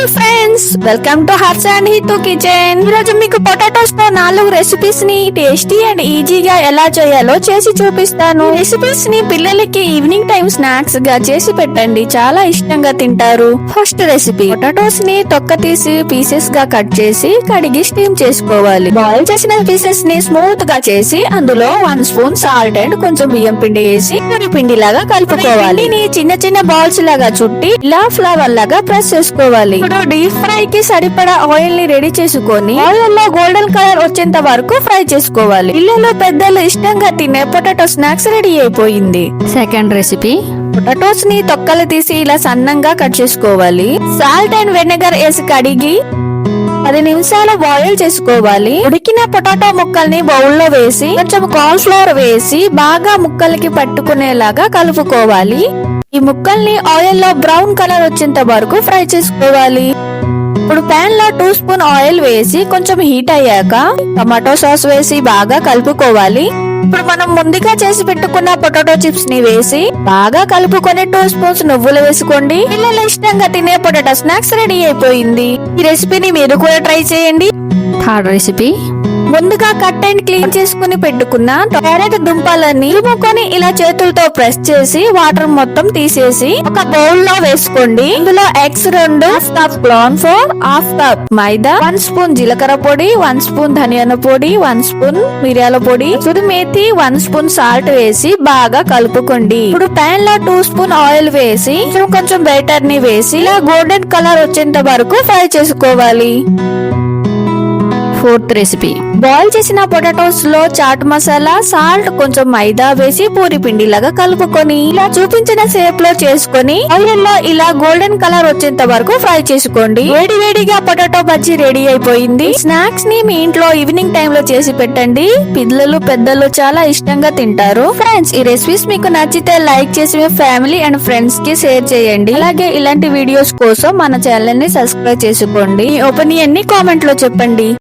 Hi friends, welcome to Harsha and Hitu kitchen. ఈరోజు మీకు potatoes తో 4 రెసిపీస్ ని టేస్టీ అండ్ ఈజీగా ఎలా చేయాలో చేసి చూపిస్తాను. రెసిపీస్ ని పిల్లలకి ఈవినింగ్ టైం స్నాక్స్ గా చేసి పెట్టండి, చాలా ఇష్టంగా తింటారు. ఫస్ట్ రెసిపీ, పొటాటోస్ ని తొక్క తీసి పీసెస్ గా కట్ చేసి కడిగి స్టీమ్ చేసుకోవాలి. బాయిల్ చేసిన పీసెస్ ని స్మూత్ గా చేసి అందులో 1 స్పూన్ సాల్ట్ అండ్ కొంచెం బియ్యం పిండి వేసి పూరి పిండి లాగా కలుపుకోవాలి. చిన్న చిన్న బాల్స్ లాగా చుట్టి ఇలా ఫ్లవర్ లాగా ప్రెస్ చేసుకోవాలి. ఇప్పుడు డీప్ ఫ్రై కి సరిపడా ఆయిల్ ని రెడీ చేసుకొని ఆయిల్ లో గోల్డెన్ కలర్ వచ్చేంత వరకు ఫ్రై చేసుకోవాలి. పిల్లలు పెద్దలు ఇష్టంగా తినే పొటాటో స్నాక్స్ రెడీ అయిపోయింది. సెకండ్ రెసిపీ, పొటాటోస్ ని తొక్కలు తీసి ఇలా సన్నంగా కట్ చేసుకోవాలి. సాల్ట్ అండ్ వెనిగర్ వేసి కడిగి 10 నిమిషాలు బాయిల్ చేసుకోవాలి. ఉడికిన పొటాటో ముక్కల్ని బౌల్లో వేసి కొంచెం కార్న్ ఫ్లోర్ వేసి బాగా ముక్కలకి పట్టుకునేలాగా కలుపుకోవాలి. ఈ ముక్కల్ని ఆయిల్ లో బ్రౌన్ కలర్ వచ్చేంత వరకు ఫ్రై చేసుకోవాలి. ఇప్పుడు పాన్ లో 2 స్పూన్ ఆయిల్ వేసి కొంచెం హీట్ అయ్యాక టమాటో సాస్ వేసి బాగా కలుపుకోవాలి. ఇప్పుడు మనం ముందుగా చేసి పెట్టుకున్న పొటాటో చిప్స్ ని వేసి బాగా కలుపుకొని 2 స్పూన్స్ నువ్వులు వేసుకోండి. పిల్లలు ఇష్టంగా తినే పొటాటో స్నాక్స్ రెడీ అయిపోయింది. ఈ రెసిపీని మీరు కూడా ట్రై చేయండి. థర్డ్ రెసిపీ, ముందుగా కట్ అండ్ క్లీన్ చేసుకుని పెట్టుకున్న క్యారెట్ దుంపలని తురుముకొని ఇలా చేతులతో ప్రెస్ చేసి వాటర్ మొత్తం తీసేసి ఒక బౌల్ లో వేసుకోండి. ఇందులో eggs 2, cup corn flour, half cup maida, 1 spoon జీలకర్ర పొడి, 1 స్పూన్ ధనియాల పొడి, 1 స్పూన్ మిరియాల పొడి, కసూరి మేతి, 1 స్పూన్ సాల్ట్ వేసి బాగా కలుపుకోండి. ఇప్పుడు పాన్ లో 2 స్పూన్ ఆయిల్ వేసి కొంచెం బెటర్ ని వేసి ఇలా గోల్డెన్ కలర్ వచ్చేంత వరకు ఫ్రై చేసుకోవాలి. ఫోర్త్ రెసిపీ, బాయిల్ చేసిన పొటాటోస్ లో చాట్ మసాలా, సాల్ట్, కొంచెం మైదా వేసి పూరి పిండి లాగా కలుపుకొని ఇలా చూపించిన షేప్ లో చేసుకొని ఆయిల్ లో ఇలా గోల్డెన్ కలర్ వచ్చేంత వరకు ఫ్రై చేసుకోండి. వేడి వేడిగా పొటాటో బజ్జీ రెడీ అయిపోయింది. స్నాక్స్ ని మీ ఇంట్లో ఈవినింగ్ టైం లో చేసి పెట్టండి, పిల్లలు పెద్దలు చాలా ఇష్టంగా తింటారు. ఫ్రెండ్స్, ఈ రెసిపీస్ మీకు నచ్చితే లైక్ చేసి మీ ఫ్యామిలీ అండ్ ఫ్రెండ్స్ కి షేర్ చేయండి. అలాగే ఇలాంటి వీడియోస్ కోసం మన ఛానల్ ని సబ్స్క్రైబ్ చేసుకోండి. మీ ఒపీనియన్ ని కామెంట్ లో చెప్పండి.